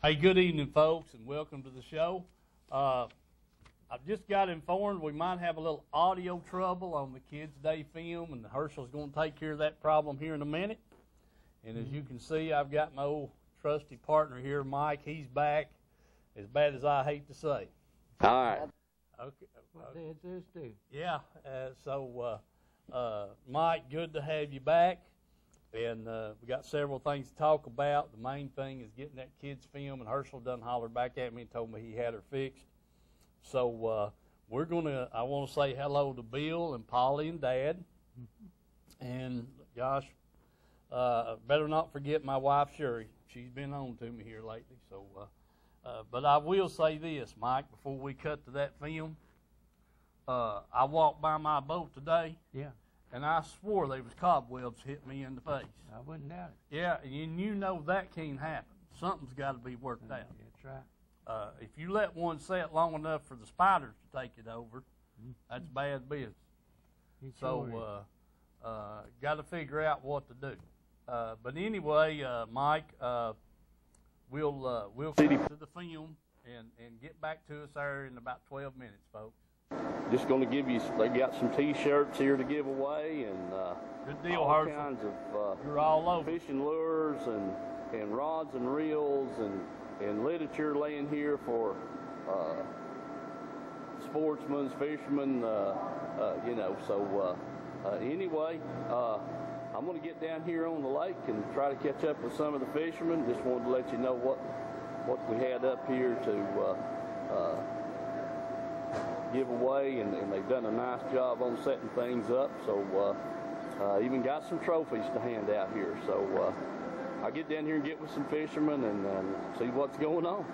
Hey, good evening, folks, and welcome to the show. I've just got informed we might have a little audio trouble on the Kids Day film, and Herschel's going to take care of that problem here in a minute. And as you can see, I've got my old trusty partner here, Mike. He's back, as bad as I hate to say. All right. Okay. It's this too. Yeah. Mike, good to have you back. And we got several things to talk about. The main thing is getting that kid's film, and Herschel done hollered back at me and told me he had her fixed. So I want to say hello to Bill and Polly and Dad. And gosh, better not forget my wife Sherry. She's been on to me here lately. So, but I will say this, Mike, before we cut to that film. I walked by my boat today. Yeah. And I swore there was cobwebs hit me in the face. I wouldn't doubt it. Yeah, and you know that can't happen. Something's got to be worked out. That's right. If you let one set long enough for the spiders to take it over, that's bad business. So, got to figure out what to do. But anyway, Mike, we'll come to the film and get back to us there in about 12 minutes, folks. Just going to give you, they got some T-shirts here to give away, and good deal, all Herschel. kinds of You're all over. fishing lures and rods and reels and literature laying here for sportsmen, fishermen, anyway, I'm going to get down here on the lake and try to catch up with some of the fishermen. Just wanted to let you know what we had up here to give away, and they've done a nice job on setting things up. So even got some trophies to hand out here. So I'll get down here and get with some fishermen and see what's going on.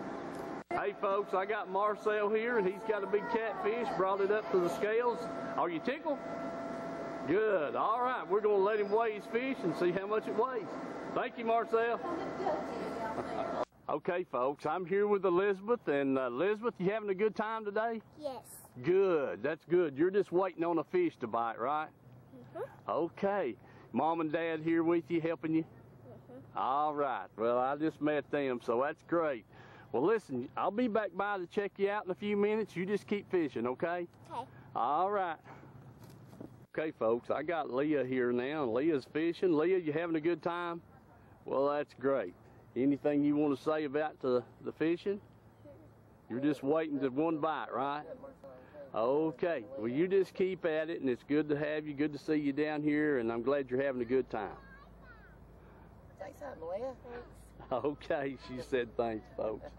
Hey folks, I got Marcel here, and he's got a big catfish, brought it up to the scales. Are you tickled? Good. All right, we're going to let him weigh his fish and see how much it weighs. Thank you, Marcel. Okay, folks, I'm here with Elizabeth, and Elizabeth, you having a good time today? Yes. Good, that's good. You're just waiting on a fish to bite, right? Mm-hmm. Okay. Mom and Dad here with you, helping you? Mm-hmm. All right. Well, I just met them, so that's great. Well, listen, I'll be back by to check you out in a few minutes. You just keep fishing, okay? Okay. All right. Okay, folks, I got Leah here now, and Leah's fishing. Leah, you having a good time? Well, that's great. Anything you want to say about the fishing? You're just waiting to one bite, right? Okay. Well, you just keep at it, and it's good to have you. Good to see you down here, and I'm glad you're having a good time. Take something, Leah. Okay, she said thanks, folks.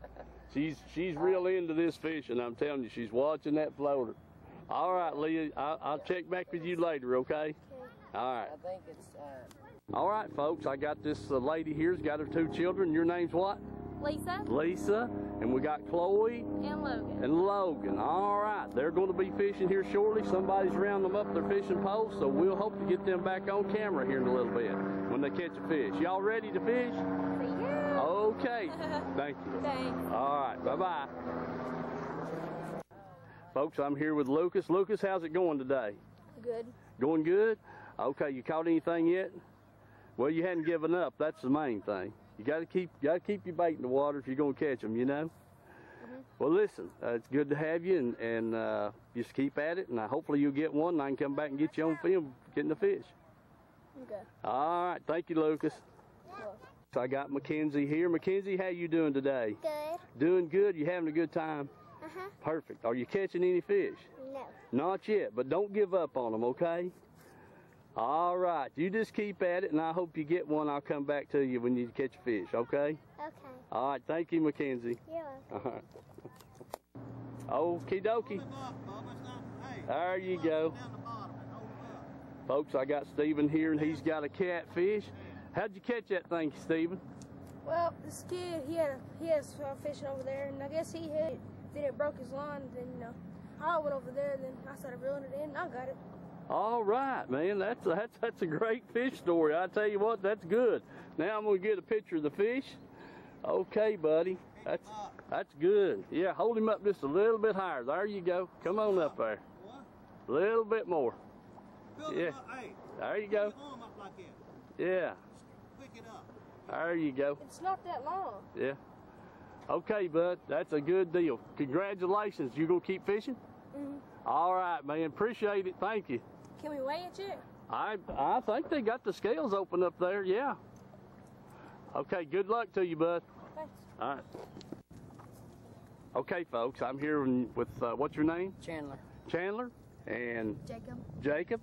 She's real into this fishing. I'm telling you, she's watching that floater. All right, Leah, I'll check back with you later, okay? All right. I think it's All right, folks, I got this lady here's got her 2 children. Your name's what? Lisa Lisa. And we got Chloe and Logan. and Logan. All right, they're going to be fishing here shortly. Somebody's rounding them up their fishing poles, so we'll hope to get them back on camera here in a little bit when they catch a fish. Y'all ready to fish? Yeah. Okay. Thank you. Thanks. All right, bye-bye. Folks, I'm here with Lucas. Lucas, how's it going today? Good. Going good? Okay, you caught anything yet? Well, you hadn't given up. That's the main thing. You got to keep your bait in the water if you're going to catch them, you know? Mm-hmm. Well, listen, it's good to have you, and just keep at it, and hopefully you'll get one, and I can come back and get you on film getting the fish. Okay. All right, thank you, Lucas. Cool. So I got Mackenzie here. Mackenzie, how you doing today? Good. Doing good? You having a good time? Uh-huh. Perfect. Are you catching any fish? No. Not yet, but don't give up on them, okay? All right, you just keep at it, and I hope you get one. I'll come back to you when you catch a fish, okay? Okay. All right, thank you, Mackenzie. You're welcome. All right. Okie dokie. There you go. Folks, I got Stephen here, and he's got a catfish. How'd you catch that thing, Stephen? Well, this kid, he has fishing over there, and I guess he hit it, then it broke his line, then, I went over there, then I started reeling it in, and I got it. All right, man, that's a great fish story. I tell you what, that's good. Now I'm gonna get a picture of the fish. Okay, buddy, that's good. Yeah, hold him up just a little bit higher. There you go. Come on up there. A little bit more. Yeah. There you go. Yeah. There you go. It's not that long. Yeah. Okay, bud, that's a good deal. Congratulations. You gonna keep fishing? Mhm. All right, man. Appreciate it. Thank you. Can we weigh it yet? I think they got the scales open up there. Yeah. Okay. Good luck to you, bud. Thanks. All right. Okay, folks. I'm here with what's your name? Chandler. Chandler and Jacob. Jacob.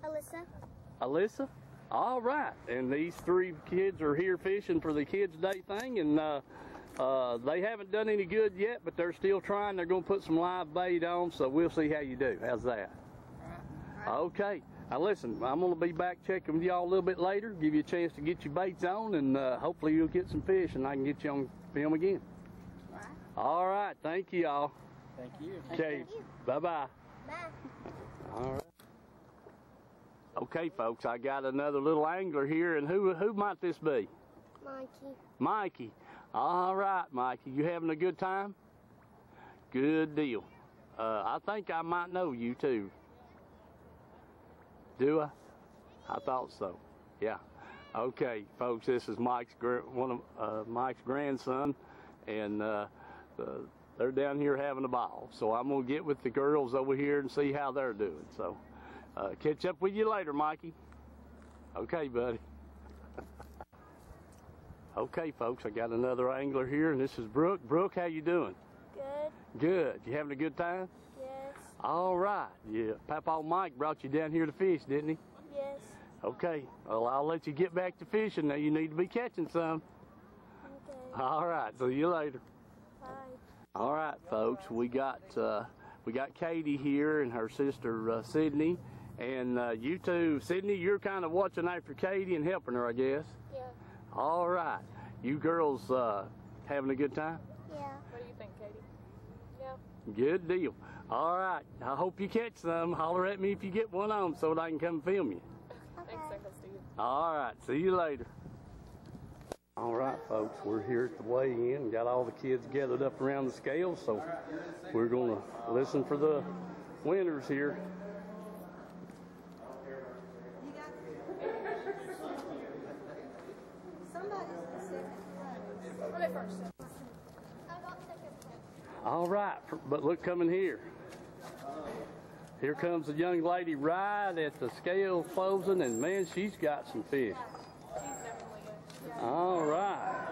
Alyssa. Alyssa. All right. And these three kids are here fishing for the Kids Day thing, and they haven't done any good yet, but they're still trying. They're going to put some live bait on, so we'll see how you do. How's that? Okay. Now listen, I'm going to be back checking with y'all a little bit later, give you a chance to get your baits on, and hopefully you'll get some fish, and I can get you on film again. All right. Thank you, y'all. Thank you. Okay. Bye-bye. Bye. All right. Okay, folks, I got another little angler here, and who might this be? Mikey. Mikey. All right, Mikey, you having a good time? Good deal. I think I might know you too. Do I? I thought so. Yeah. Okay, folks, this is one of Mike's grandson, and they're down here having a ball. So I'm gonna get with the girls over here and see how they're doing. So catch up with you later, Mikey. Okay, buddy. Okay, folks, I got another angler here, and this is Brooke. Brooke, how you doing? Good. Good. You having a good time? Yes. All right. Yeah. Papa Mike brought you down here to fish, didn't he? Yes. Okay. Well, I'll let you get back to fishing. Now you need to be catching some. Okay. All right. See you later. Bye. All right, folks. We got Katie here and her sister Sydney, and you two, Sydney, you're kind of watching after Katie and helping her, I guess. Yeah. All right. You girls having a good time? Yeah. What do you think, Katie? Yeah. Good deal. All right. I hope you catch some. Holler at me if you get one on so that I can come film you. Thanks, Uncle Steve. All right. See you later. All right, folks. We're here at the weigh-in. Got all the kids gathered up around the scales, so we're going to listen for the winners here. I'll go first. All right, but look, coming here. Here comes a young lady right at the scale closing, and man, she's got some fish. All right.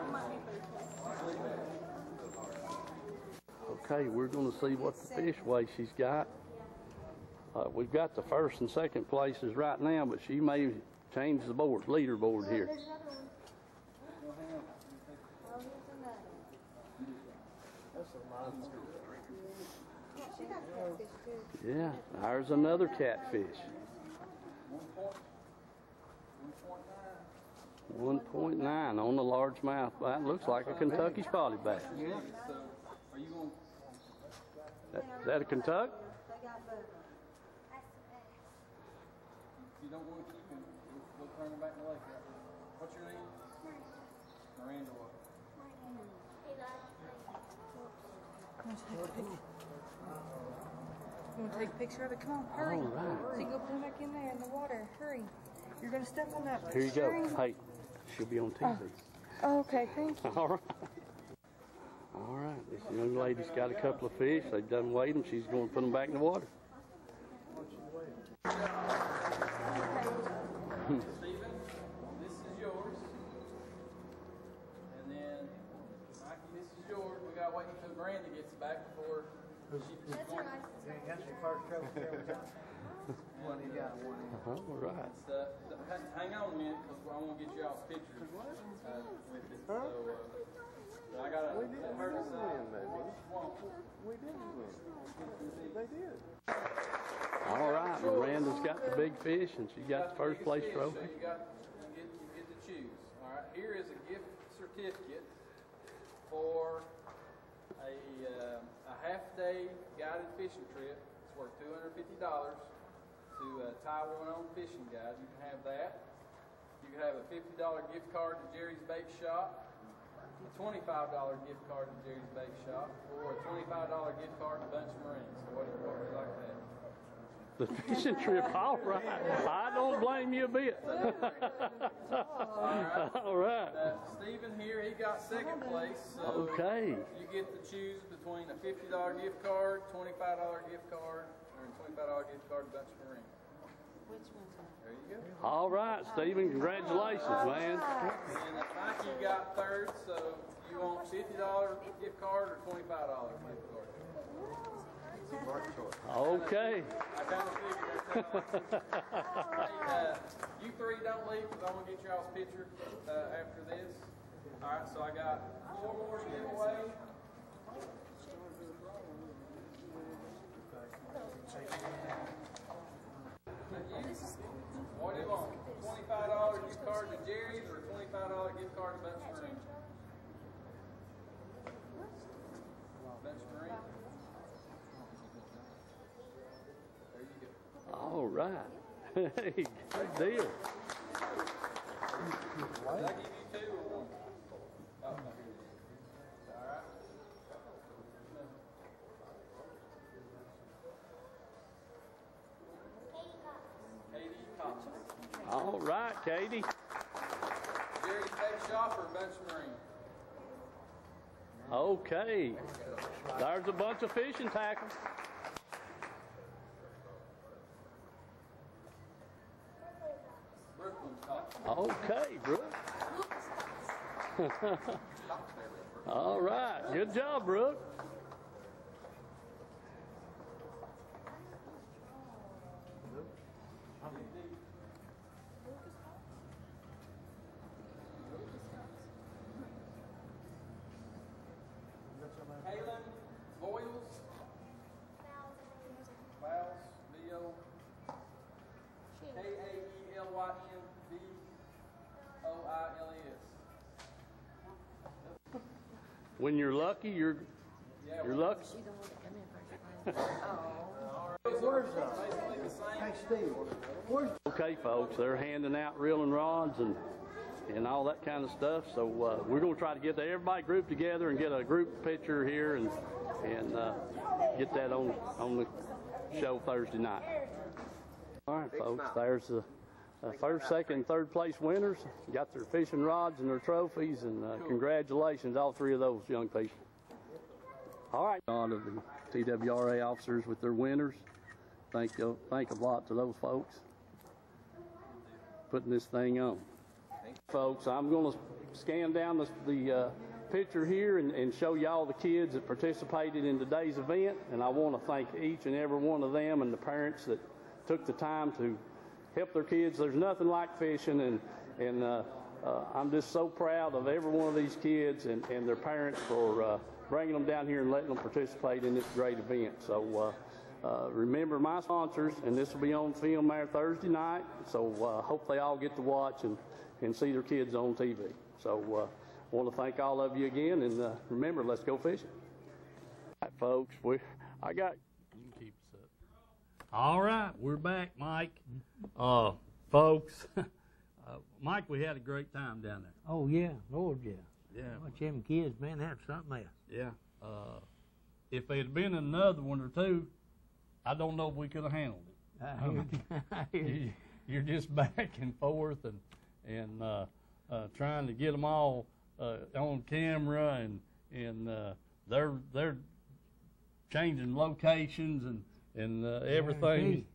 Okay, we're going to see what the fish weigh she's got. We've got the first and second places right now, but she may change the leaderboard here. Yeah, there's another catfish. 1.9 on the largemouth. That looks like a Kentucky spotted bass. Is that a Kentucky? You don't want to keep him. We'll turn him back in the lake. What's your name? Miranda what? You want to take a picture of it? Come on, hurry. All right. So you can go put him back in there in the water. Hurry. You're going to step on that Here you go. string. Hey, she'll be on TV. Oh, okay, thank you. All right. All right. This young lady's got a couple of fish. They've done weighed them. She's going to put them back in the water. Stephen, this is yours. And then, Mikey, this is yours. We got to wait until Miranda gets back before she That's her license. That's your first trophy ever got. One he got, one he got. All right. hang on a minute, because I want to get you all pictures with it. So, I got to let her decide what she wants. We didn't win. They did. All right, Miranda's got the big fish, and she got the first place trophy. So you get to choose. All right, here is a gift certificate for a half-day guided fishing trip. It's worth $250 to Taiwan Fishing Guide. You can have that. You can have a $50 gift card to Jerry's Bait Shop, a $25 gift card to Jerry's Bait Shop, or a $25 gift card to Bunch of Marines. So what would you like to have? The fishing trip, all right. I don't blame you a bit. All right. All right. Stephen here, he got got second place, so Okay. you get to choose between a $50 gift card, $25 gift card, or a $25 gift card to Bunch Marine. Which one's that? There you go. All right, Stephen, congratulations, man. And I think you got third, so you want $50 gift card or $25 gift card? Okay. I kind of figured that. Hey, you three don't leave because I'm going to get y'all's picture after this. All right, so I got 4 more to give away. What do you want? $25 gift card to Jerry's or $25 gift card to Bunch Marine? Bunch Marine. There you go. All right. Hey, good deal. Did I give you 2 or 1? Oh, no, here it is. All right. Katie Cox. All right, Katie. Jerry's Pet Shop or Bunch Marine? Okay. There's a bunch of fishing tackle. Brooklyn Cox. Okay, Brooke. All right. Good job, Brooke. Kaylin Boyles. Boyles. B-O. K-A-E-L-Y-N-B-O-I-L-E-S. When you're lucky, you're lucky. Where's hey Steve, where's Okay, folks, they're handing out reeling rods and all that kind of stuff. So we're going to try to get everybody grouped together and get a group picture here and get that on the show Thursday night. All right, folks, there's the first, second, and third place winners. Got their fishing rods and their trophies, and congratulations, all 3 of those young people. All right, on to the TWRA officers with their winners. Thank a lot to those folks putting this thing on. Folks, I'm going to scan down the picture here and show y'all the kids that participated in today's event, and I want to thank each and every one of them and the parents that took the time to help their kids. There's nothing like fishing, and I'm just so proud of every one of these kids and their parents for bringing them down here and letting them participate in this great event. So remember my sponsors, and this will be on film there Thursday night, so hope they all get to watch and see their kids on TV. So want to thank all of you again, and remember, let's go fishing. All right, folks, you can keep us up. All right, we're back, Mike. Folks, Mike, we had a great time down there. Oh, yeah, Lord, yeah. Yeah. Watch them kids, man, that's something else. Yeah. If it had been another one or two, I don't know if we could have handled it. You're just back and forth and trying to get them all on camera, and they're changing locations and everything.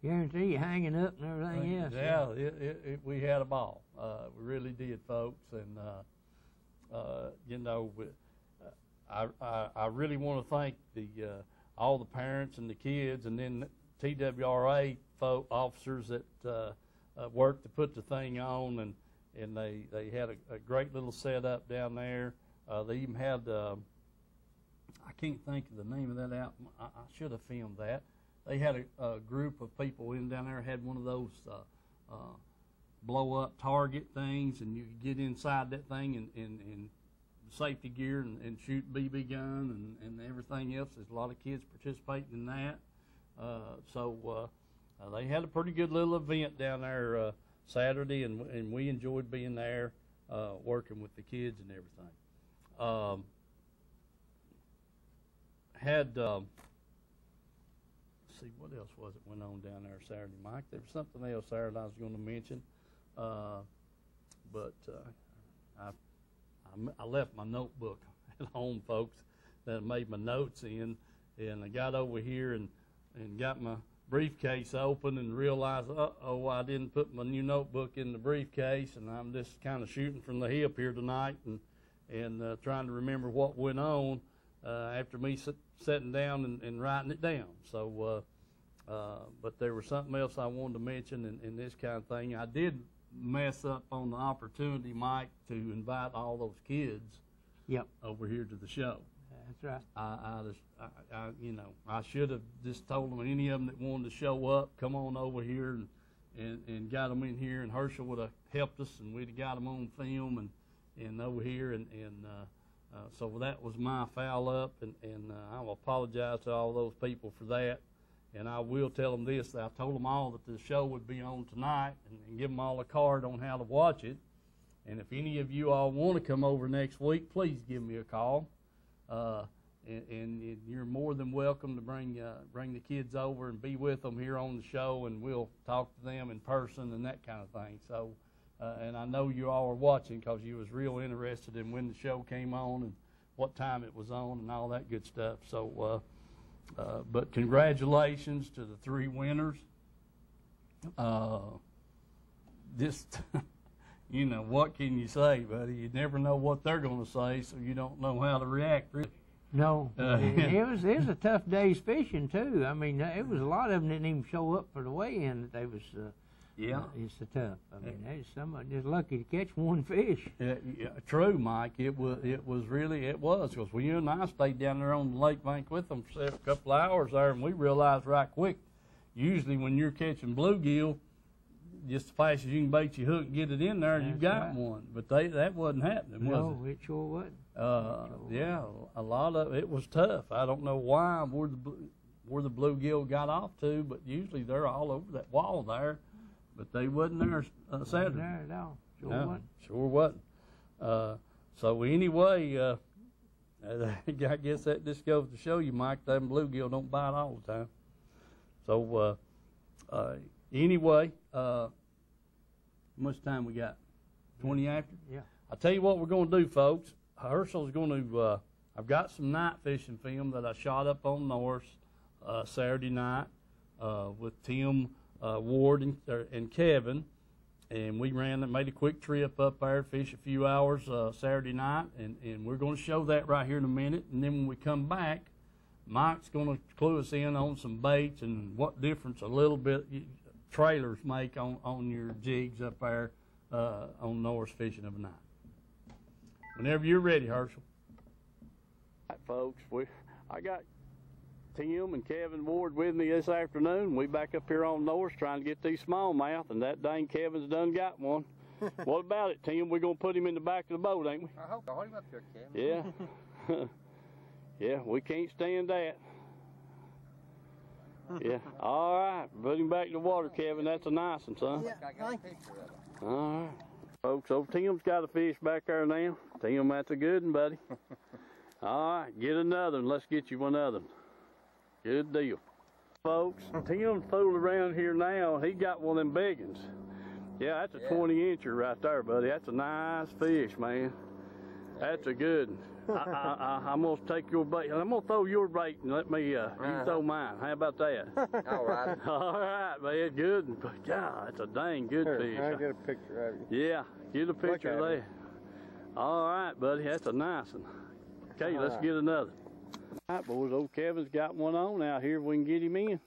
Guarantee you hanging up and everything else. Yeah, we had a ball. We really did, folks, and I really want to thank all the parents and the kids, and then TWRA officers that worked to put the thing on, and they had a great little setup down there. They even had I can't think of the name of that out. I should have filmed that. They had a group of people in down there, had one of those blow-up target things, and you could get inside that thing in safety gear and shoot BB gun and everything else. There's a lot of kids participating in that. So they had a pretty good little event down there Saturday, and we enjoyed being there, working with the kids and everything. Let's see, what else was it went on down there Saturday, Mike? There was something else there that I was going to mention, but I I left my notebook at home, folks, that I made my notes in, and I got over here and got my briefcase open and realized, uh-oh, I didn't put my new notebook in the briefcase, and I'm just kind of shooting from the hip here tonight and trying to remember what went on after me sitting down and writing it down. So, but there was something else I wanted to mention in this kind of thing. I did mess up on the opportunity, Mike, to invite all those kids over here to the show. That's right. I should have just told them, any of them that wanted to show up, come on over here and got them in here, and Herschel would have helped us, and we'd have got them on film and over here, so that was my foul up, and I will apologize to all those people for that. And I will tell them this, that I told them all that the show would be on tonight, and give them all a card on how to watch it. And if any of you all want to come over next week, please give me a call. And you're more than welcome to bring the kids over and be with them here on the show, and we'll talk to them in person and that kind of thing. So, and I know you all are watching because you was real interested in when the show came on and what time it was on and all that good stuff. So, but congratulations to the 3 winners. Just, what can you say, buddy? You never know what they're going to say, so you don't know how to react. No, it was a tough day's fishing too. I mean, it was a lot of them didn't even show up for the weigh-in. That they was it's so tough. I mean, there's somebody just lucky to catch one fish. Yeah, true, Mike. It was because you and I stayed down there on the lake bank with them for a couple of hours there, and we realized right quick. Usually, when you're catching bluegill, just as fast as you can bait your hook and get it in there, you've got one. But that wasn't happening, was it? No, it sure wasn't. Yeah, a lot of it was tough. I don't know why where the bluegill got off to, but usually they're all over that wall there. But they wasn't there Saturday. There at all. Sure wasn't. So anyway, I guess that just goes to show you, Mike, them bluegill don't bite all the time. So anyway, how much time we got? 20 after? Yeah. I'll tell you what we're going to do, folks. Herschel's going to, I've got some night fishing film that I shot up on Norris Saturday night with Tim Ward and Kevin. And we made a quick trip up there, fish a few hours Saturday night. And we're going to show that right here in a minute. And then when we come back, Mike's going to clue us in on some baits and what difference a little bit trailers make on your jigs up there on Norris Fishing of a Night. Whenever you're ready, Herschel. All right, folks, I got Tim and Kevin Ward with me this afternoon. We back up here on Norris trying to get these smallmouth, and that dang Kevin's done got one. What about it, Tim? We're going to put him in the back of the boat, ain't we? I hope. Hold him up here, Kevin. Yeah. Yeah, we can't stand that. Yeah. All right. Put him back in the water, Kevin. That's a nice one, son. Yeah, I got a picture of it. All right. Folks, old Tim's got a fish back there now. Tim, that's a good one, buddy. All right, get another one. Let's get you one other one. Good deal. Folks, Tim's fooling around here now. He got one of them big ones. Yeah, that's a 20-incher right there, buddy. That's a nice fish, man. That's a good one. I'm going to take your bait. I'm going to throw your bait and let me, you throw mine. How about that? All right. All right, man. Good. But God, that's a dang good fish. I'll get a picture of you. Yeah, get a picture of that. All right, buddy. That's a nice one. Okay, let's get another. All right, boys. Old Kevin's got one on out here. If we can get him in.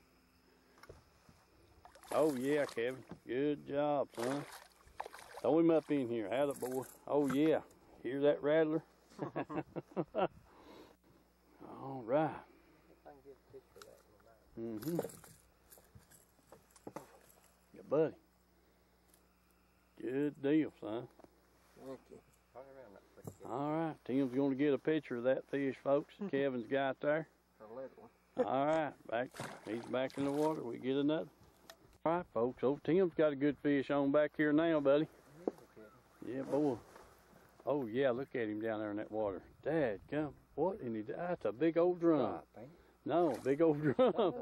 Oh, yeah, Kevin. Good job, son. Throw him up in here. Have it, boy. Oh, yeah. Hear that rattler? All right. Mm-hmm. Yeah, buddy. Good deal, son. Thank you. All right. Tim's going to get a picture of that fish, folks. Kevin's got there. All right. He's back in the water. We get another. All right, folks. Old Tim's got a good fish on back here now, buddy. Yeah, boy. Oh, yeah, look at him down there in that water. Dad, come. What in the... That's a big old drum. No, big old drum.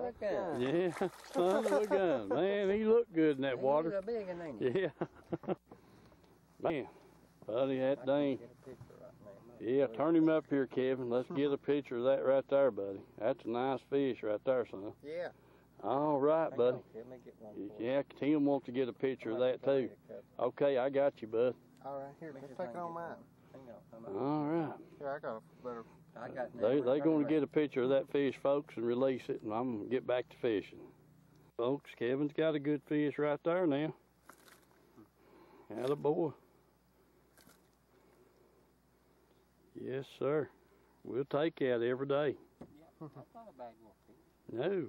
Yeah, son of a gun. Man, he looked good in that water. He's a big one, ain't he? Yeah. Man, buddy, that dang... Yeah, turn him up here, Kevin. Let's get a picture of that right there, buddy. That's a nice fish right there, son. Yeah. All right, buddy. Let me get one for you. Yeah, Tim wants to get a picture of that too. Okay, I got you, bud. All right, here, let's take it on mine. Hang on. All right. Here, I got a better. I got. They going to get a picture of that fish, folks, and release it, and I'm going to get back to fishing. Folks, Kevin's got a good fish right there now. Attaboy. Yes, sir. We'll take that every day. Yeah, that's not a bad one. No.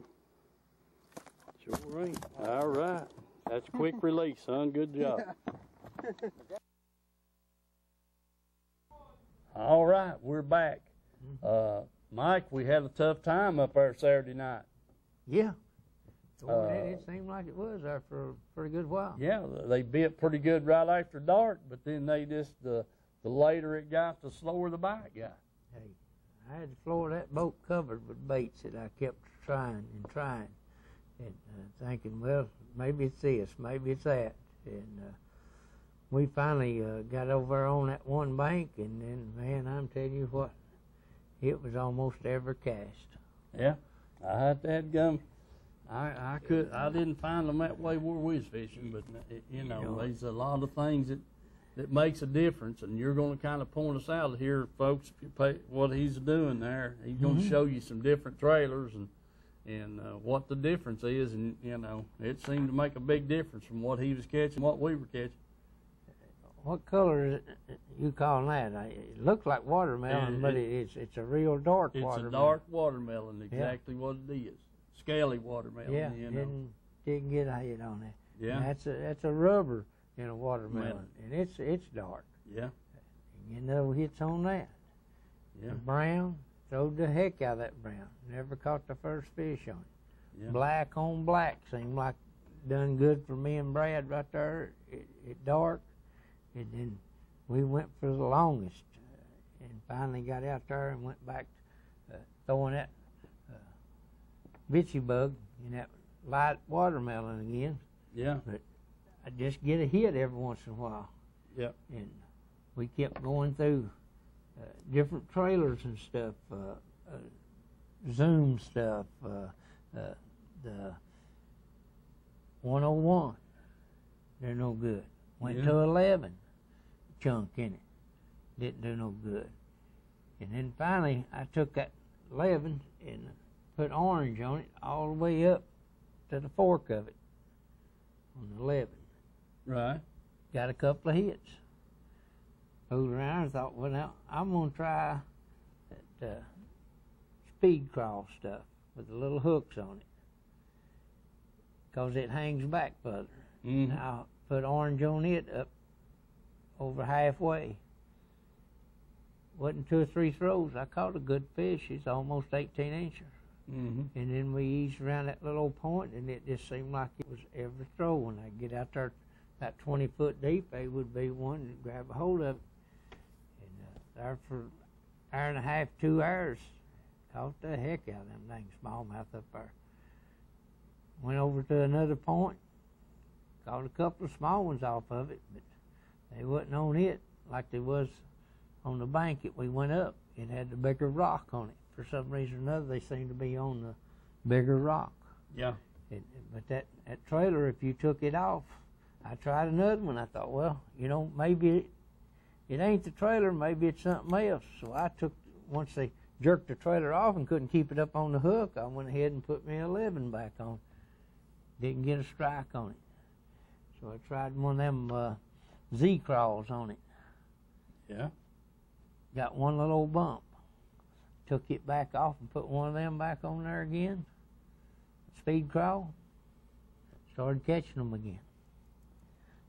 Sure ain't. All right. That's quick release, son. Good job. All right, we're back. Mike, we had a tough time up there Saturday night. Yeah. It seemed like it was there for a pretty good while. Yeah, they bit pretty good right after dark, but then they just, the later it got, the slower the bite got. Hey, I had the floor of that boat covered with baits that I kept trying and thinking, well, maybe it's this, maybe it's that. And we finally got over on that one bank, and then, man, I'm telling you what, it was almost every cast. Yeah, I had that gum. I didn't find them that way where we was fishing, but you know, there's a lot of things that makes a difference, and you're going to kind of point us out here, folks. If you pay what he's doing there, he's going to show you some different trailers and what the difference is, and you know, it seemed to make a big difference from what he was catching, what we were catching. What color is it you calling that? It looks like watermelon, but it's a real dark watermelon. It's a dark watermelon, exactly what it is. Scaly watermelon. Yeah, you know. didn't get a hit on that. Yeah, and that's a rubber in a watermelon, and it's dark. Yeah, and you know hits on that. Yeah, the brown throwed the heck out of that brown. Never caught the first fish on it. Yeah. Black on black seemed like done good for me and Brad right there. It dark, and then we went for the longest, and finally got out there and went back throwing that bitchy bug in that light watermelon again. Yeah. But I just get a hit every once in a while. Yep. And we kept going through different trailers and stuff, Zoom stuff, the 101. They're no good. Went to 11, chunk in it. Didn't do no good. And then finally I took that 11 and put orange on it all the way up to the fork of it on the 11. Right. Got a couple of hits. Moved around and thought, well, now I'm going to try that speed crawl stuff with the little hooks on it because it hangs back further. Mm-hmm. Now I put orange on it up over halfway. Wasn't 2 or 3 throws. I caught a good fish. It's almost 18 inches. Mm-hmm. And then we eased around that little point, and it just seemed like it was every throw. When I get out there about 20 foot deep, they would be one to grab a hold of it. And there for an hour and a half, 2 hours, caught the heck out of them dang smallmouth up there. Went over to another point, caught a couple of small ones off of it, but they wasn't on it like they was on the bank that we went up. It had the bigger rock on it. For some reason or another, they seem to be on the bigger rock. Yeah. But that trailer, if you took it off, I tried another one. I thought, well, you know, maybe it ain't the trailer, maybe it's something else. So I took, once they jerked the trailer off and couldn't keep it up on the hook, I went ahead and put me 11 back on. Didn't get a strike on it. So I tried one of them Z-crawls on it. Yeah. Got one little old bump. Took it back off and put one of them back on there again. Speed crawl. Started catching them again.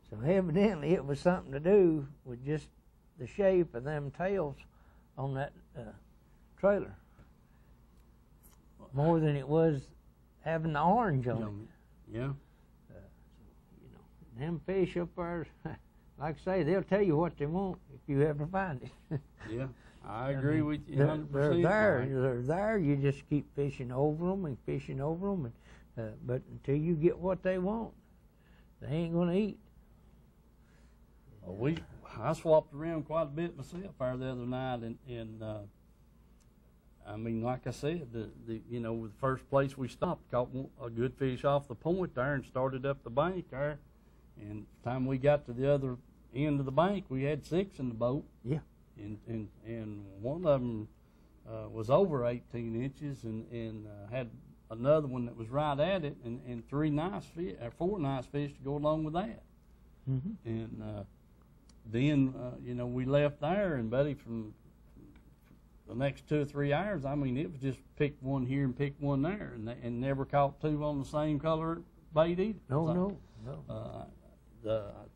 So evidently it was something to do with just the shape of them tails on that trailer. More than it was having the orange on it. Yeah. You know, them fish up there, like I say, they'll tell you what they want if you ever find it. Yeah. I agree with you 100%. They're there. You just keep fishing over them and fishing over them, but until you get what they want, they ain't going to eat. Well, I swapped around quite a bit myself there the other night, and I mean, like I said, the first place we stopped, caught a good fish off the point there and started up the bank there. And the time we got to the other end of the bank, we had 6 in the boat. Yeah. And one of them was over 18 inches and had another one that was right at it, and 4 nice fish to go along with that. Mm-hmm. And then, we left there, and Buddy, from the next 2 or 3 hours, I mean, it was just pick one here and pick one there, and never caught 2 on the same color bait either. No.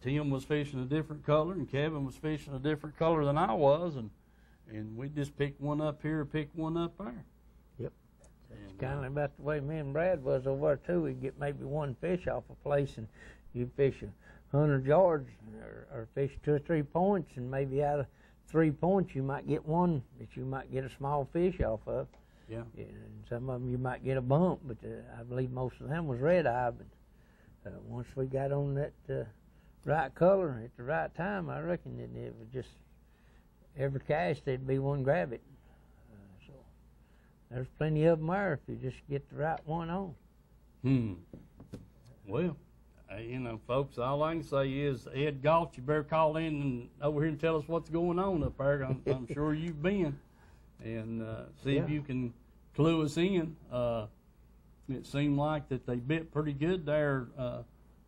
Tim was fishing a different color, and Kevin was fishing a different color than I was, and we just picked one up here, picked one up there. Yep. It's kind of about the way me and Brad was over there too. We'd get maybe one fish off a place, and you'd fish 100 yards or fish 2 or 3 points, and maybe out of 3 points you might get one that you might get a small fish off of. Yeah. And some of them you might get a bump, but I believe most of them was red eye. But once we got on that right color at the right time, I reckon that it was just every cast there'd be one grab it. So there's plenty of them there if you just get the right one on. Well, folks, all I can say is, Ed Galt, you better call in and over here and tell us what's going on up there. I'm sure you've been, and see if you can clue us in. It seemed like that they bit pretty good there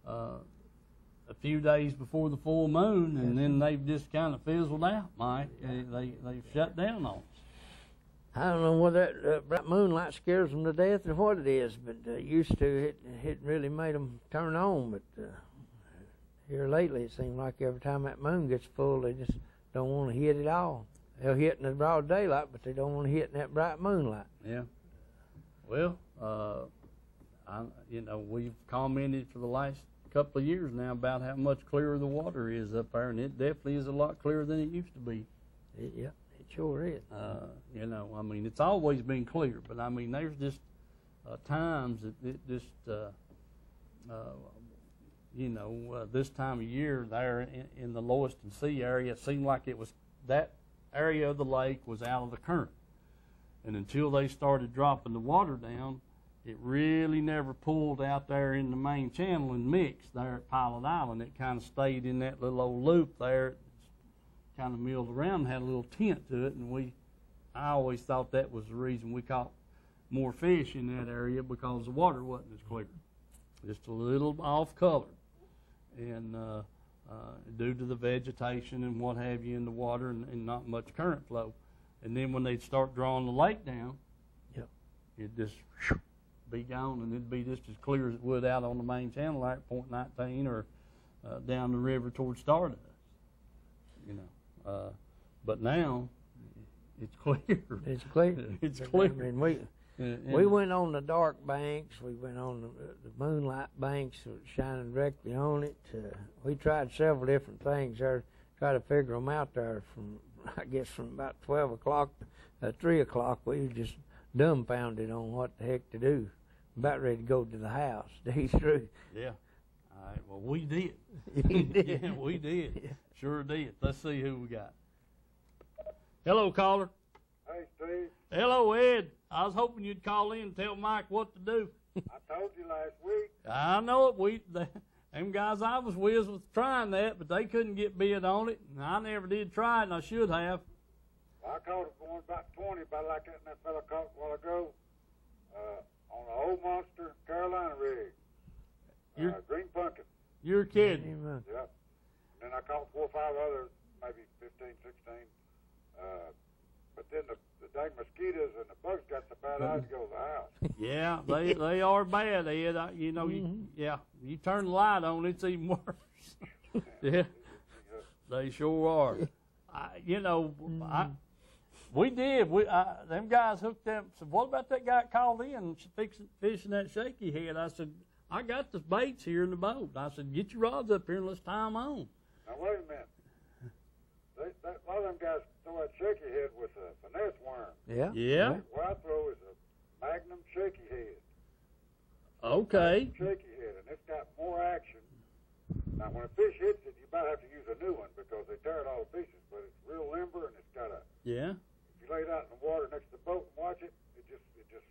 a few days before the full moon, and then they've just kind of fizzled out, Mike. They've shut down on us. I don't know whether that bright moonlight scares them to death or what it is, but used to it really made them turn on. But here lately, it seems like every time that moon gets full, they just don't want to hit it all. They'll hit in the broad daylight, but they don't want to hit in that bright moonlight. Yeah. Well, we've commented for the last couple of years now about how much clearer the water is up there, and it definitely is a lot clearer than it used to be. It sure is. I mean, it's always been clear, but I mean, there's just times that it just, this time of year there in the Lewiston Sea area, it seemed like it was that area of the lake was out of the current. And until they started dropping the water down, it really never pulled out there in the main channel and mixed there at Pilot Island. It kind of stayed in that little old loop there, kind of milled around and had a little tint to it. And I always thought that was the reason we caught more fish in that area, because the water wasn't as clear, just a little off color, and due to the vegetation and what have you in the water, and not much current flow. And then when they'd start drawing the lake down, it'd just be gone, and it'd be just as clear as it would out on the main channel there at Point 19 or down the river towards Stardust. But now it's clear. It's clear. It's clear. I mean, we went on the dark banks. We went on the moonlight banks, shining directly on it. We tried several different things there, try to figure them out there. From about 12 o'clock to 3 o'clock, we were just dumbfounded on what the heck to do. About ready to go to the house. He's through. Yeah. All right. Well, we did. You did. Yeah, we did. Yeah. Sure did. Let's see who we got. Hello, caller. Hey, Steve. Hello, Ed. I was hoping you'd call in and tell Mike what to do. I told you last week. I know it. Them guys I was with was trying that, but they couldn't get bid on it, and I never did try it, and I should have. Well, I caught it going about 20, about like that fella caught a while ago on an old monster Carolina rig. Green pumpkin. You're kidding. Yep. And then I caught 4 or 5 others, maybe 15, 16. But then the dang mosquitoes and the bugs got so bad I had to go to the house. Yeah, they are bad, Ed. You turn the light on, it's even worse. Yeah, they sure are. We did. Them guys hooked up. Said, what about that guy that called in fishing that shaky head? I said, I got the baits here in the boat. I said, get your rods up here and let's tie them on. Now wait a minute. A lot of them guys throw that shaky head with a finesse worm. Yeah. Yeah. What I throw is a Magnum shaky head. Okay. Shaky head, and it's got more action. Now, when a fish hits it, you about have to use a new one because they tear it off If you lay it out in the water next to the boat and watch it, it just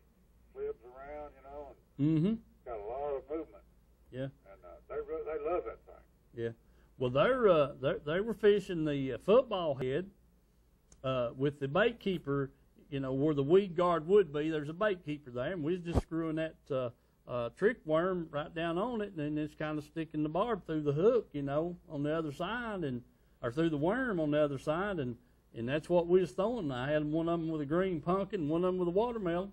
flips around, you know, and got a lot of movement. Yeah. And they love that thing. Yeah. Well, they were fishing the football head with the bait keeper, you know, where the weed guard would be. There's a bait keeper there, and we was just screwing that trick worm right down on it, and then it's kind of sticking the barb through the hook, you know, on the other side, or through the worm on the other side, and that's what we was throwing. I had one of them with a green pumpkin, and one of them with a watermelon.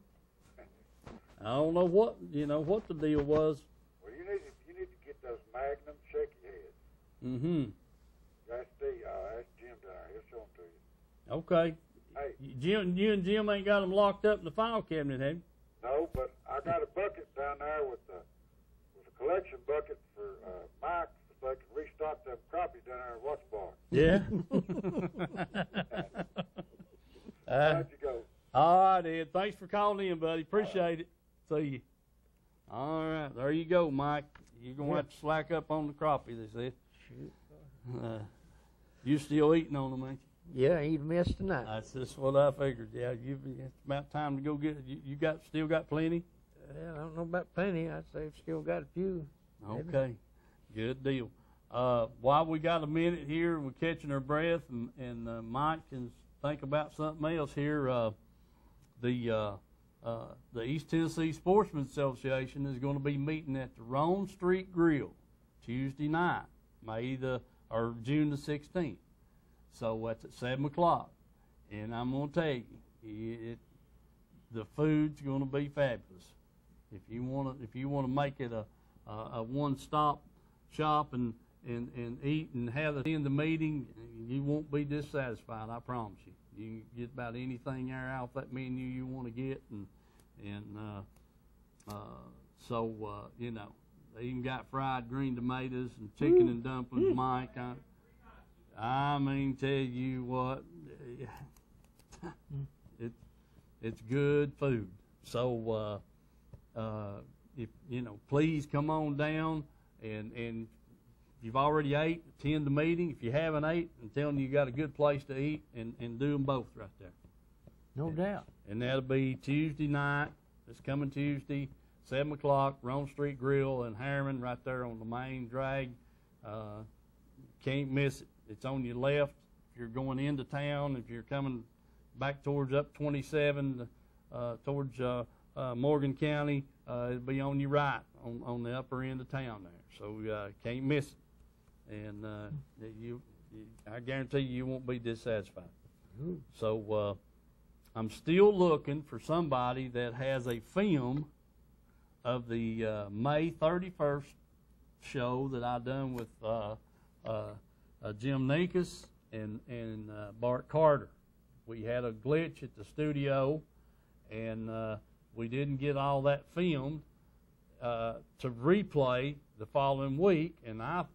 I don't know what the deal was. Well, you need to get those Magnum shaky heads. Mm-hmm. Ask Jim down there. He'll show them to you. Okay. Hey, You and Jim ain't got them locked up in the file cabinet, have you? no, but I got a bucket down there with a collection bucket for Mike, so they can restock them crappies down there at Watts Bar. Yeah. How'd you go? All right, Ed. Thanks for calling in, buddy. Appreciate it. See you. All right. There you go, Mike. You're going to have to slack up on the crappie, they said. Shoot. You still eating on them, ain't you? Yeah, I eat a mess tonight. That's just what I figured. Yeah, it's about time to go get it. You still got plenty? Well, I don't know about plenty. I'd say I've still got a few. Maybe. Okay. Good deal. While we got a minute here, we're catching our breath, and Mike can think about something else here. The East Tennessee Sportsman's Association is going to be meeting at the Roan Street Grill Tuesday night, June the 16th. So that's at 7 o'clock. And I'm going to tell you, the food's going to be fabulous. If you want to make it a one-stop shop and eat and have it in the meeting, you won't be dissatisfied, I promise you. You can get about anything there off that menu you want to get, so you know, they even got fried green tomatoes and chicken and dumplings, Mike. I mean, tell you what, it's good food. So if you know, please come on down, and if you've already ate, attend the meeting. If you haven't ate, I'm telling you, got a good place to eat, and do them both right there. No doubt. And that'll be Tuesday night. This coming Tuesday, 7 o'clock, Rome Street Grill in Harriman, right there on the main drag. Can't miss it. It's on your left if you're going into town. If you're coming back towards up 27 towards Morgan County, it'll be on your right on the upper end of town there. So can't miss it. And I guarantee you won't be dissatisfied. So I'm still looking for somebody that has a film of the May 31st show that I done with Jim Nikas and Bart Carter. We had a glitch at the studio, and we didn't get all that filmed to replay the following week, and I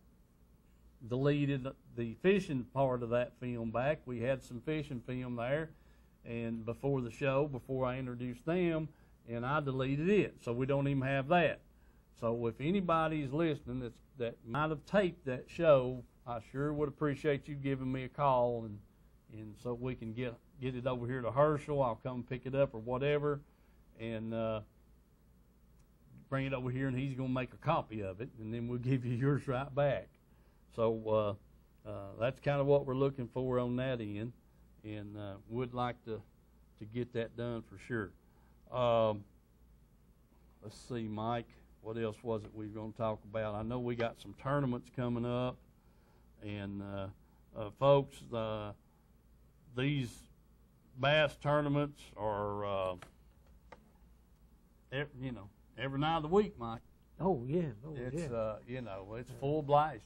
deleted the fishing part of that film back. We had some fishing film there, and before the show, before I introduced them, and I deleted it, so we don't even have that. So if anybody's listening that might have taped that show, I sure would appreciate you giving me a call, and so we can get it over here to Herschel. I'll come pick it up or whatever, and bring it over here, and he's going to make a copy of it, and then we'll give you yours right back. So that's kind of what we're looking for on that end, and would like to get that done for sure. Let's see, Mike, what else was it we were going to talk about? I know we got some tournaments coming up, and folks, these bass tournaments are, every night of the week, Mike. Oh yeah, it's full blast.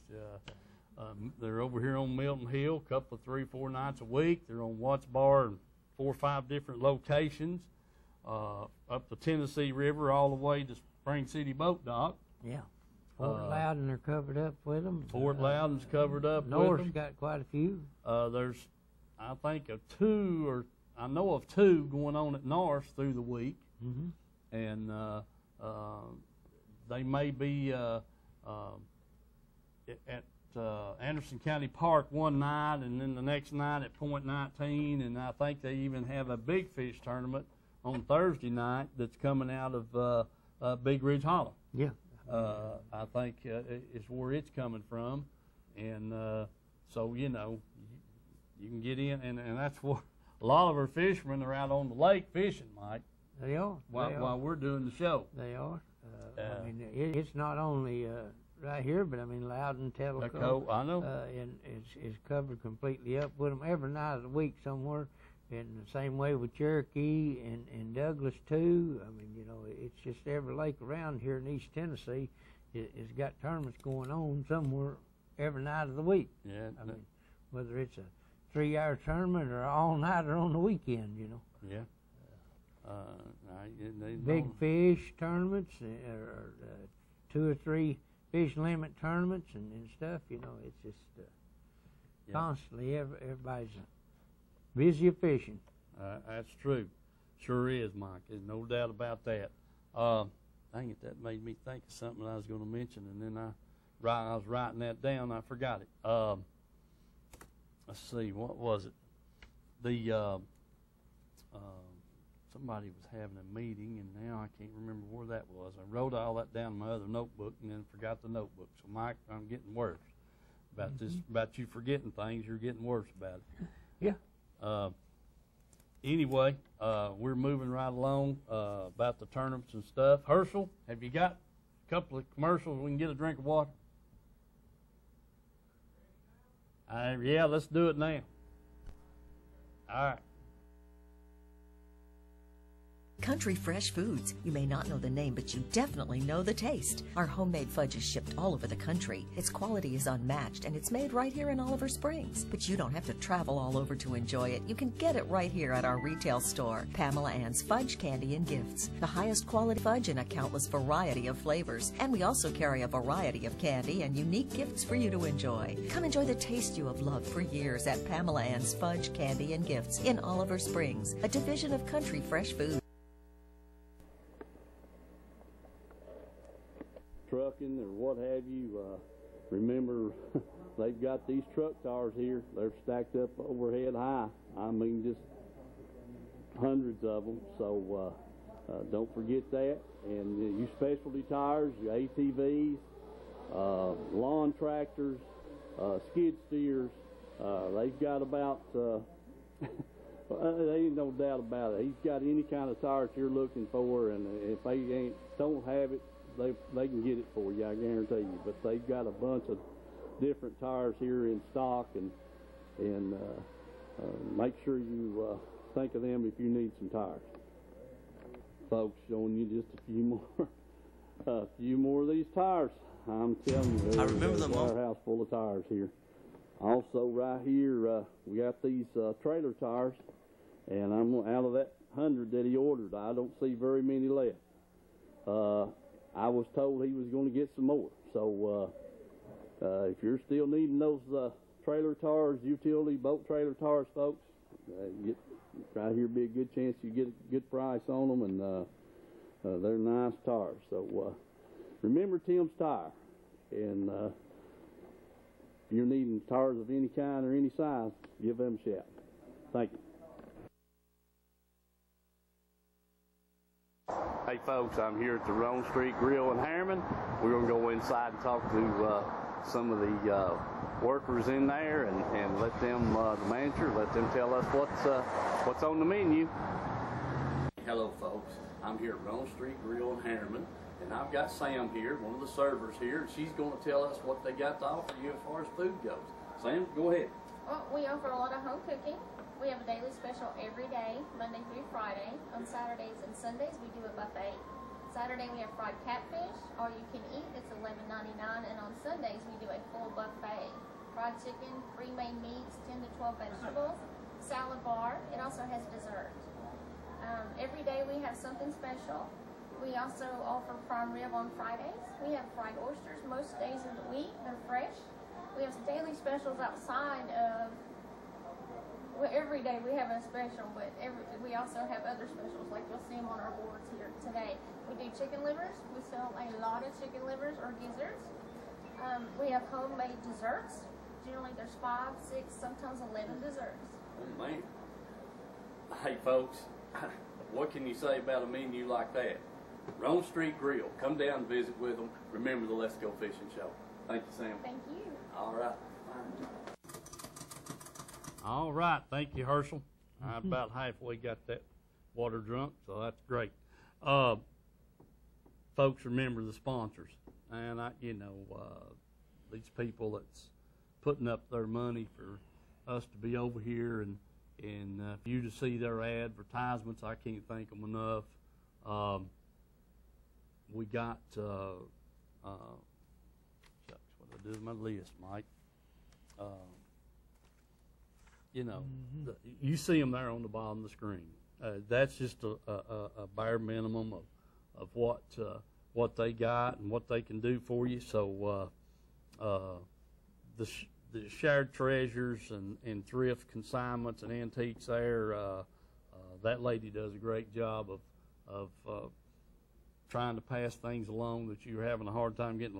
They're over here on Milton Hill, a couple of 3-4 nights a week. They're on Watts Bar in 4 or 5 different locations, up the Tennessee River all the way to Spring City Boat Dock. Yeah. Fort Loudon are covered up with them. Fort Loudon's covered up with them. North's got quite a few. There's, I think, I know of 2 going on at North through the week, and they may be at Anderson County Park one night, and then the next night at Point 19, and I think they even have a big fish tournament on Thursday night that's coming out of Big Ridge Hollow. Yeah. I think is where it's coming from, and so you know you can get in, and that's where a lot of our fishermen are out on the lake fishing, Mike. They are. While we're doing the show. They are. I mean, it's not only right here, but I mean, Loudon, Tellico, I know, and it's covered completely up with them every night of the week somewhere. And the same way with Cherokee and Douglas too. I mean, you know, it's just every lake around here in East Tennessee has got tournaments going on somewhere every night of the week. Yeah. I mean, whether it's a 3-hour tournament or all nighter on the weekend, you know. Yeah. Big fish tournaments or 2 or 3 fish limit tournaments and stuff. You know, it's just constantly everybody's busy fishing. That's true. Sure is, Mike. There's no doubt about that. Dang it, that made me think of something I was going to mention, and then I was writing that down. I forgot it. Let's see, what was it? Somebody was having a meeting, and now I can't remember where that was. I wrote all that down in my other notebook and then forgot the notebook. So, Mike, I'm getting worse about this. About you forgetting things, you're getting worse about it. Yeah. Anyway, we're moving right along about the tournaments and stuff. Herschel, have you got a couple of commercials we can get a drink of water? Yeah, let's do it now. All right. Country Fresh Foods. You may not know the name, but you definitely know the taste. Our homemade fudge is shipped all over the country. Its quality is unmatched, and it's made right here in Oliver Springs. But you don't have to travel all over to enjoy it. You can get it right here at our retail store, Pamela Ann's Fudge, Candy, and Gifts. The highest quality fudge in a countless variety of flavors. And we also carry a variety of candy and unique gifts for you to enjoy. Come enjoy the taste you have loved for years at Pamela Ann's Fudge, Candy, and Gifts in Oliver Springs, a division of Country Fresh Foods. Trucking or what have you, remember they've got these truck tires here. They're stacked up overhead high. I mean, just hundreds of them. So don't forget that. And you specialty tires, your ATVs, lawn tractors, skid steers. They've got about, there ain't no doubt about it. He's got any kind of tires you're looking for, and if they don't have it, they can get it for you, I guarantee you. But they've got a bunch of different tires here in stock, and make sure you think of them if you need some tires. Folks, showing you just a few more of these tires. I'm telling you, there's a warehouse full of tires here. Also, right here, we got these trailer tires, and I'm out of that 100 that he ordered. I don't see very many left. I was told he was going to get some more. So if you're still needing those trailer tires, utility boat trailer tires, folks, right here be a good chance you get a good price on them, and they're nice tires. So remember Tim's Tire, and if you're needing tires of any kind or any size, give them a shout. Thank you. Hey folks, I'm here at the Rome Street Grill in Harriman. We're going to go inside and talk to some of the workers in there and let them, the manager, let them tell us what's on the menu. Hello folks, I'm here at Rome Street Grill in Harriman, and I've got Sam here, one of the servers here, and she's going to tell us what they got to offer you as far as food goes. Sam, go ahead. Well, we offer a lot of home cooking. We have a daily special every day, Monday through Friday. On Saturdays and Sundays, we do a buffet. Saturday, we have fried catfish, all you can eat. It's $11.99, and on Sundays, we do a full buffet. Fried chicken, 3 main meats, 10 to 12 vegetables, salad bar. It also has dessert. Every day, we have something special. We also offer prime rib on Fridays. We have fried oysters most days of the week. They're fresh. We have some daily specials outside of. Well, every day we have a special, but we also have other specials, like you'll see them on our boards here today. We do chicken livers. We sell a lot of chicken livers or gizzards. We have homemade desserts. Generally, there's 5, 6, sometimes 11 desserts. Oh, man. Hey, folks, what can you say about a menu like that? Rome Street Grill. Come down and visit with them. Remember the Let's Go Fishing show. Thank you, Sam. Thank you. All right. All right. Thank you, Herschel. I about halfway got that water drunk, so that's great. Folks, remember the sponsors. And, these people that's putting up their money for us to be over here and for you to see their advertisements, I can't thank them enough. We got, shucks, what I do with my list, Mike. You see them there on the bottom of the screen. That's just a bare minimum of what they got and what they can do for you. So the shared treasures and thrift consignments and antiques there, that lady does a great job of trying to pass things along that you're having a hard time getting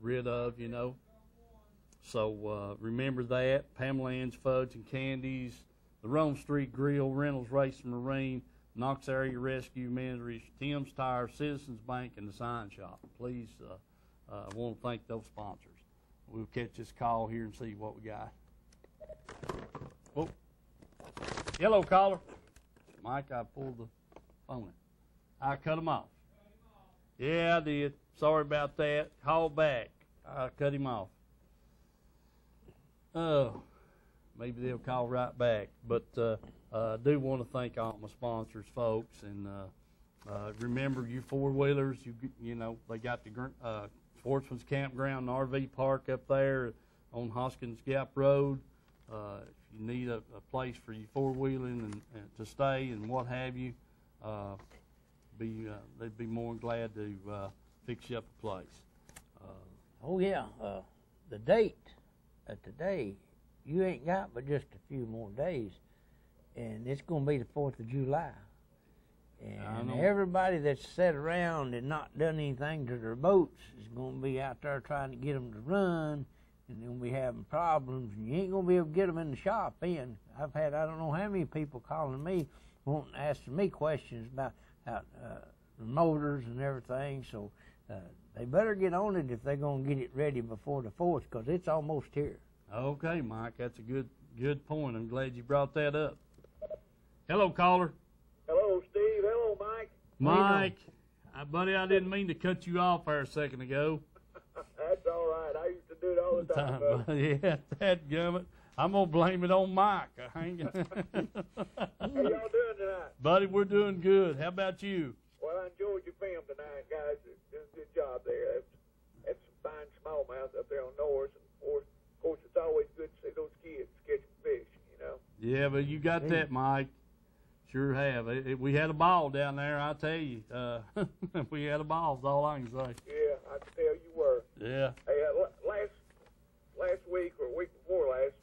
rid of, So remember that. Pamela Ann's Fudge and Candies, the Rome Street Grill, Reynolds Race and Marine, Knox Area Rescue Ministries, Tim's Tire, Citizens Bank, and the Sign Shop. Please, I want to thank those sponsors. We'll catch this call here and see what we got. Oh, hello, caller. Mike, I pulled the phone in. I cut him off. Yeah, I did. Sorry about that. Call back. I cut him off. Maybe they'll call right back. But I do want to thank all my sponsors, folks. And remember, you four-wheelers, they got the Sportsman's Campground and RV Park up there on Hoskins Gap Road. If you need a place for your four-wheeling and to stay and what have you, they'd be more than glad to fix you up a place. The date of today, you ain't got but just a few more days, and it's going to be the 4th of July. And everybody that's sat around and not done anything to their boats is going to be out there trying to get them to run, and they're going to be having problems, and you ain't going to be able to get them in the shop then. I've had I don't know how many people calling me, wanting to ask me questions about the motors and everything, so they better get on it if they're going to get it ready before the 4th, because it's almost here. Okay, Mike, that's a good point. I'm glad you brought that up. Hello, caller. Hello, Steve. Hello, Mike. Mike, buddy, I didn't mean to cut you off there a second ago. That's all right. I used to do it all the time. Yeah, that gummit. I'm going to blame it on Mike. How y'all doing tonight? Buddy, we're doing good. How about you? Well, I enjoyed your film tonight, guys. Did a good job there. That's some fine smallmouth up there on Norris. And of course, it's always good to see those kids catching fish, Yeah, but you got that, Mike. Sure have. We had a ball down there, I tell you. We had a ball, is all I can say. Yeah, I can tell you were. Yeah. Hey, last week or week before last,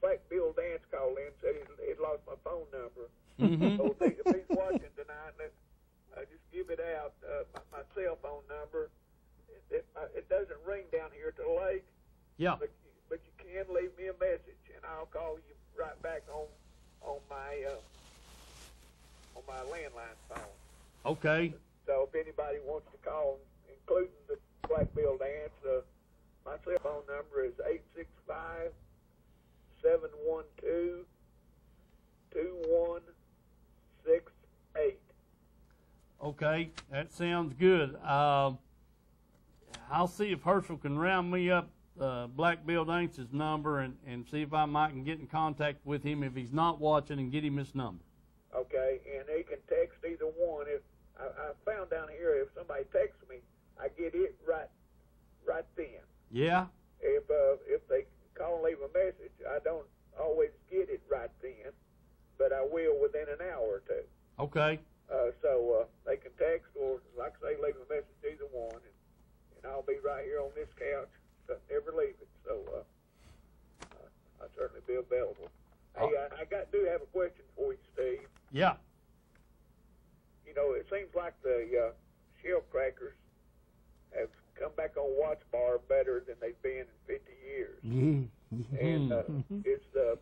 Black Bill Dance called in and said he'd lost my phone number. Mm-hmm. So if he's watching tonight, just give it out, my cell phone number. It doesn't ring down here at the lake. Yeah. But you can leave me a message, and I'll call you right back on my landline phone. Okay. So if anybody wants to call, including the Black Bill Dance, my cell phone number is 865-712-2168. Okay, that sounds good. I'll see if Herschel can round me up Black Bill Dance's number and see if I might can get in contact with him if he's not watching and get him his number. Okay, and they can text either one. If I found down here, if somebody texts me, I get it right then. Yeah. If they call and leave a message, I don't always get it right then, but I will within an hour or two. Okay. So they can text or, like I say, leave a message to either one, and I'll be right here on this couch, never leave it. So I'll certainly be available. Hey, I do have a question for you, Steve. Yeah. It seems like the shell crackers have come back on Watts Bar better than they've been in 50 years. And it's the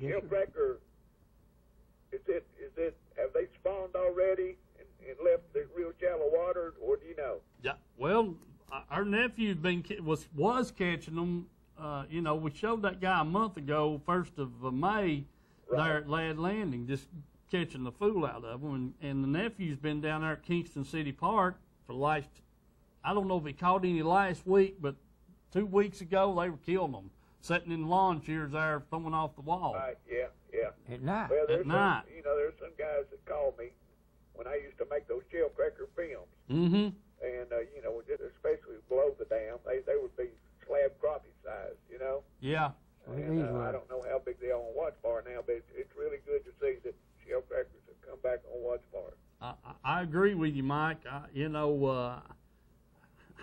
shellcracker. Have they spawned already and left the real shallow water, or do you know? Yeah. Well, our nephew was catching them. You know, we showed that guy a month ago, 1st of May, there at Ladd Landing, just catching the fool out of them. And the nephew's been down there at Kingston City Park for the last, I don't know if he caught any last week, but 2 weeks ago they were killing them, sitting in lawn chairs there, throwing off the wall. Right, yeah. At night. Well, at night. You know, there's some guys that called me when I used to make those shellcracker films. Mm-hmm. And, you know, especially below the dam, they would be slab crappie sized, you know? Yeah. And, I don't know how big they are on Watts Bar now, but it's really good to see that shellcrackers have come back on Watts Bar. I agree with you, Mike. I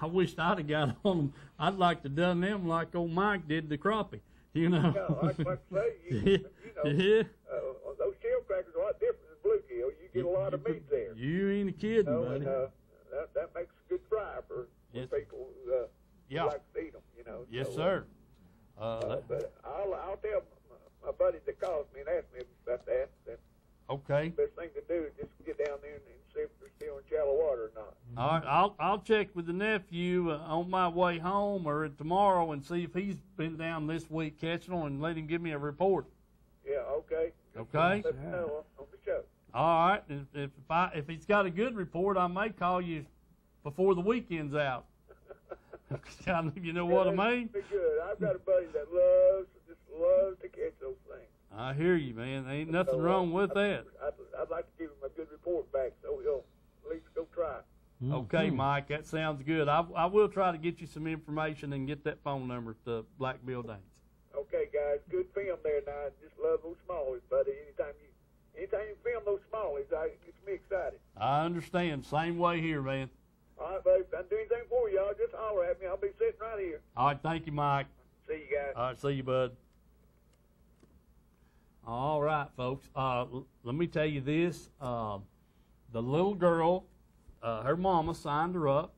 wished I'd have got on them. I'd like to have done them like old Mike did the crappie, you know. Yeah, like I say, you know, those shellcrackers are a lot different than bluegill. You get a lot of meat there. You ain't kidding, buddy. And, that makes a good fry for people who like to eat them, you know. Yes, so, sir. But I'll tell my buddies that called me and asked me about that. Okay. The best thing to do is just get down there and see if they're still in shallow water or not. All right, I'll check with the nephew on my way home or tomorrow and see if he's been down this week catching them and let him give me a report. Yeah, okay. Okay. Let me know on the show. All right. If he's got a good report, I may call you before the weekend's out. You know what I mean? Be good. I've got a buddy that loves to catch those things. I hear you, man. There ain't nothing wrong with that. I'd like to give him a good report back, so he'll at least go try. Okay, Mike, that sounds good. I will try to get you some information and get that phone number to Black Bill Danes. Okay, guys, good film there now. I just love those smallies, buddy. Anytime you film those smallies, it gets me excited. I understand. Same way here, man. All right, buddy. If I can do anything for you, y'all just holler at me. I'll be sitting right here. All right, thank you, Mike. See you guys. All right, see you, bud. All right, folks. Let me tell you this. The little girl, her mama signed her up.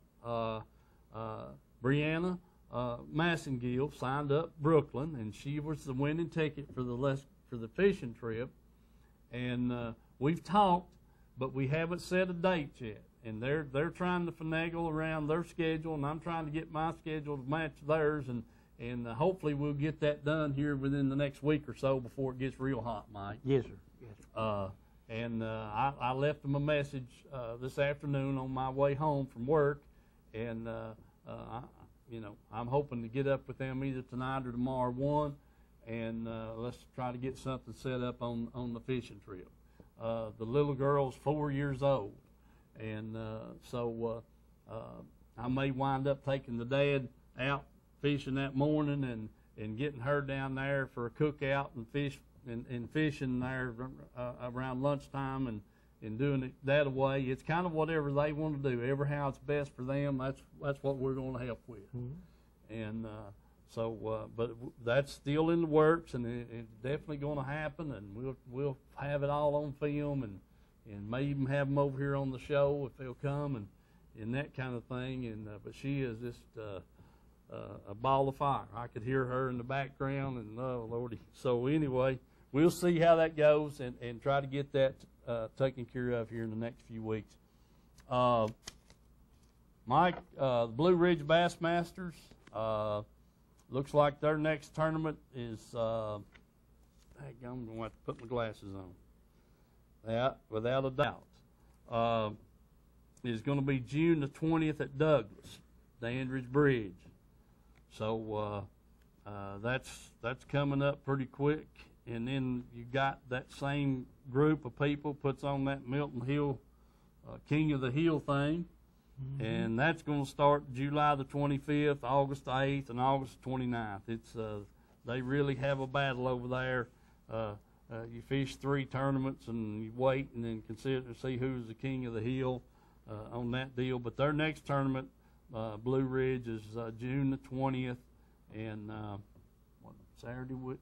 Brianna Massengill signed up Brooklyn, and she was the winning ticket for the fishing trip. And we've talked, but we haven't set a date yet. And they're trying to finagle around their schedule, and I'm trying to get my schedule to match theirs, and hopefully we'll get that done here within the next week or so before it gets real hot, Mike. Yes, sir. Yes, sir. I left them a message this afternoon on my way home from work, and I'm hoping to get up with them either tonight or tomorrow morning, and let's try to get something set up on the fishing trip. The little girl's 4 years old. And so I may wind up taking the dad out fishing that morning and getting her down there for a cookout and fishing there around lunchtime and doing it that way. It's kind of whatever they want to do. Ever how it's best for them, that's what we're going to help with. Mm-hmm. And but that's still in the works, and it's definitely going to happen, and we'll have it all on film and may even have them over here on the show if they'll come and that kind of thing. And but she is just a ball of fire. I could hear her in the background, and oh Lordy. So anyway, we'll see how that goes and try to get that taken care of here in the next few weeks. Mike, the Blue Ridge Bassmasters, looks like their next tournament is, I'm going to have to put my glasses on. That, without a doubt, is going to be June the 20th at Douglas, Dandridge Bridge. So that's coming up pretty quick. And then you got that same group of people puts on that Milton Hill King of the Hill thing. Mm-hmm. And that's going to start July the 25th, August the 8th, and August the 29th. It's they really have a battle over there. You fish 3 tournaments and you wait and then consider to see who's the king of the hill on that deal. But their next tournament, Blue Ridge, is June the 20th, and Saturday week,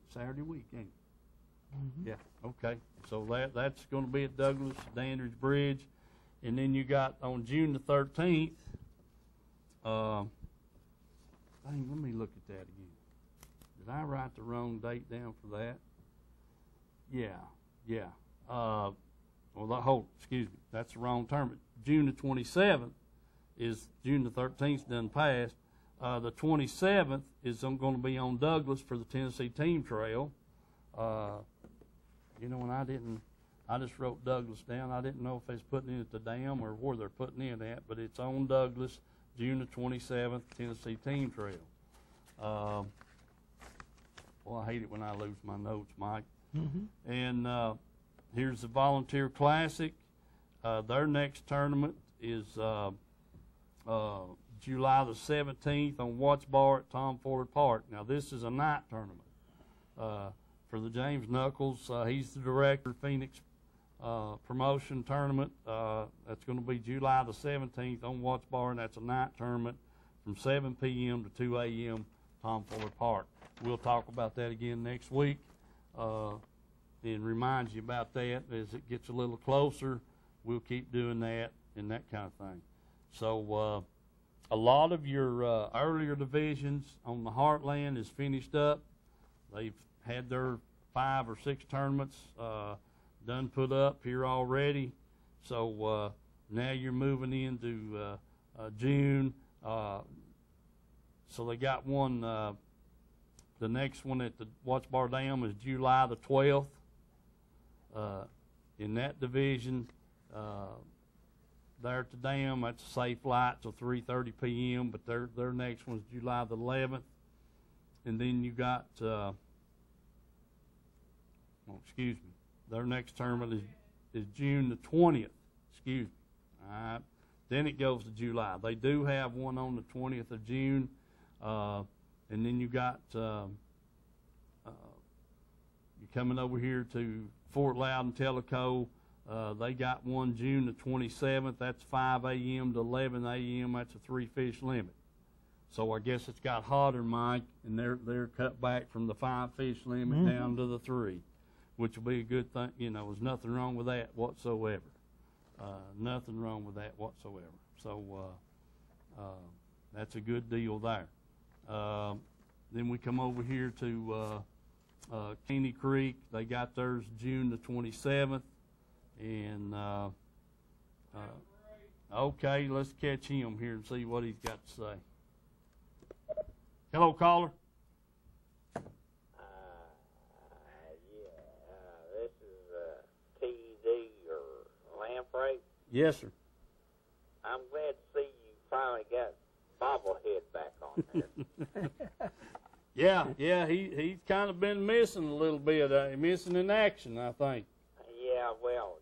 ain't it? Mm-hmm. Yeah, okay. So that's going to be at Douglas, Dandridge Bridge. And then you got on June the 13th, Let me look at that again. Did I write the wrong date down for that? Yeah. Excuse me, that's the wrong term. June the 27th is June the 13th done passed. The 27th is going to be on Douglas for the Tennessee Team Trail. And I just wrote Douglas down. I didn't know if they was putting it at the dam or where they're putting it at, but it's on Douglas, June the 27th, Tennessee Team Trail. I hate it when I lose my notes, Mike. Mm-hmm. And here's the Volunteer Classic. Their next tournament is July the 17th on Watts Bar at Tom Ford Park. Now, this is a night tournament for the James Knuckles. He's the director of Phoenix Promotion Tournament. That's going to be July the 17th on Watts Bar, and that's a night tournament from 7 p.m. to 2 a.m. Tom Ford Park. We'll talk about that again next week and remind you about that as it gets a little closer. We'll keep doing that and that kind of thing. So a lot of your earlier divisions on the Heartland is finished up. They've had their 5 or 6 tournaments done put up here already. So now you're moving into June. So they got one, the next one at the Watts Bar Dam is July the 12th. In that division, there at the dam, that's a safe light till 3:30 p.m., but their next one's July the 11th. And then you got, their next tournament is June the 20th, excuse me. All right. Then it goes to July. They do have one on the 20th of June. And then you got, you're coming over here to Fort Loudon, Tellico. They got one June the 27th. That's 5 a.m. to 11 a.m. That's a 3-fish limit. So I guess it's got hotter, Mike, and they're cut back from the 5-fish limit down to the 3, which will be a good thing. There's nothing wrong with that whatsoever. Nothing wrong with that whatsoever. So that's a good deal there. Then we come over here to Caney Creek. They got theirs June the 27th. And, okay, let's catch him here and see what he's got to say. Hello, caller. This is TD or Lamprey. Yes, sir. I'm glad to see you finally got bobblehead back on there. Yeah, he's kind of been missing a little bit, missing in action, I think. Yeah, well,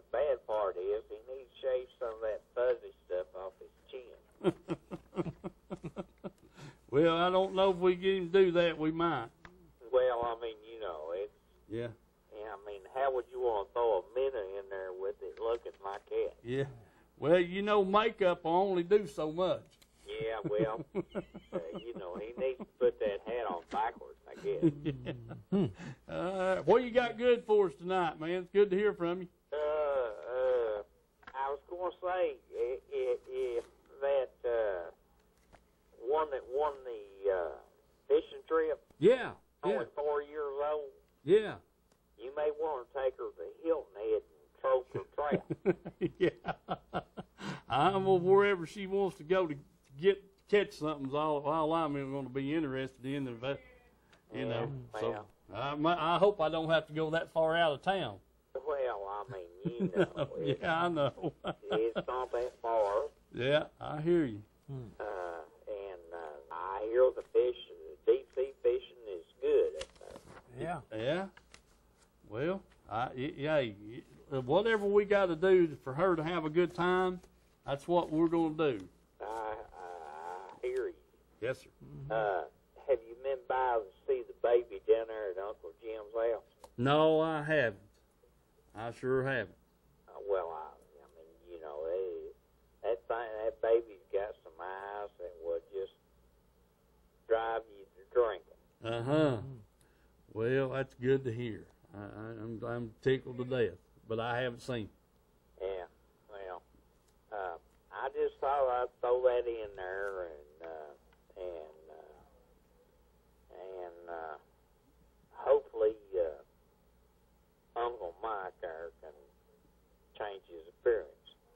bad part is he needs to shave some of that fuzzy stuff off his chin. Well, I don't know if we can do that. We might. Well, I mean, it's... Yeah. Yeah, I mean, how would you want to throw a minnow in there with it looking like that? Yeah. Well, makeup will only do so much. Yeah, well, he needs to put that hat on backwards, I guess. What you got good for us tonight, man? It's good to hear from you. I was going to say, if that one that won the fishing trip, only 4 years old, you may want to take her to Hilton Head and trope her trout. I'm wherever she wants to go to catch something's all I'm going to be interested in. So I hope I don't have to go that far out of town. Well, I mean, yeah, I know. It's not that far. Yeah, I hear you. I hear the deep sea fishing is good up there. Yeah. Well, whatever we got to do for her to have a good time, that's what we're going to do. I hear you. Yes, sir. Have you been by to see the baby down there at Uncle Jim's house? No, I haven't. I sure haven't. Well, I mean, that baby's got some eyes that would just drive you to drinking. Well, that's good to hear. I'm tickled to death, but I haven't seen. Yeah. Well, I I just thought I'd throw that in there, and hopefully Uncle Mike there can change his appearance.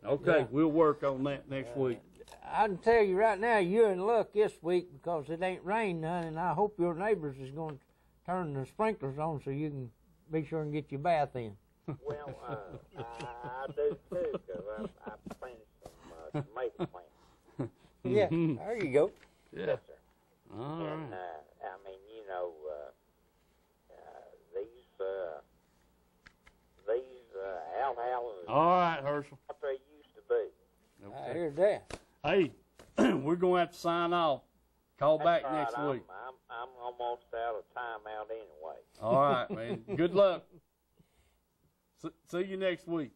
Okay, we'll work on that next week. I can tell you right now, you're in luck this week because it ain't rained none, and I hope your neighbors is going to turn the sprinklers on so you can be sure and get your bath in. Well, I do too, because I planted some tomato plants. Yeah, there you go. Yeah. Yes, sir. All And, right. I mean, you know, these outhouses All right, Herschel. what they used to be. Okay. I hear that. Hey, we're going to have to sign off. Call back That's right, next week. I'm almost out of time out anyway. All right, man. Good luck. See you next week.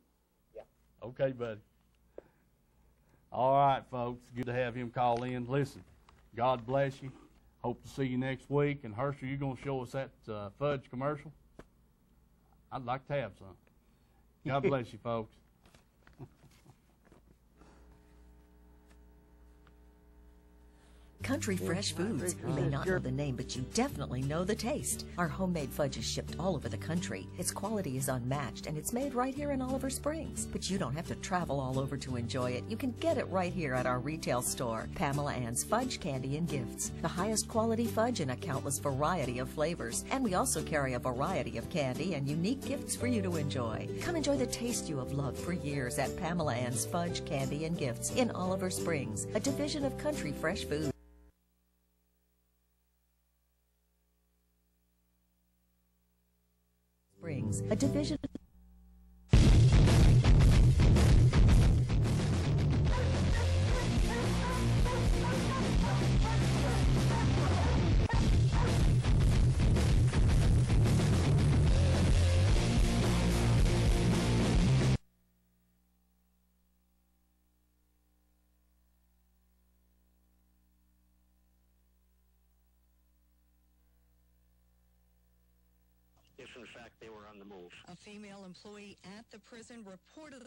Yeah. Okay, buddy. All right, folks. Good to have him call in. Listen, God bless you. Hope to see you next week. And Herschel, you going to show us that fudge commercial? I'd like to have some. God bless you, folks. Country Fresh Foods. You may not know the name, but you definitely know the taste. Our homemade fudge is shipped all over the country. Its quality is unmatched, and it's made right here in Oliver Springs. But you don't have to travel all over to enjoy it. You can get it right here at our retail store, Pamela Ann's Fudge, Candy, and Gifts. The highest quality fudge in a countless variety of flavors. And we also carry a variety of candy and unique gifts for you to enjoy. Come enjoy the taste you have loved for years at Pamela Ann's Fudge, Candy, and Gifts in Oliver Springs, a division of Country Fresh Foods. A division. If in fact they were on the move. A female employee at the prison reported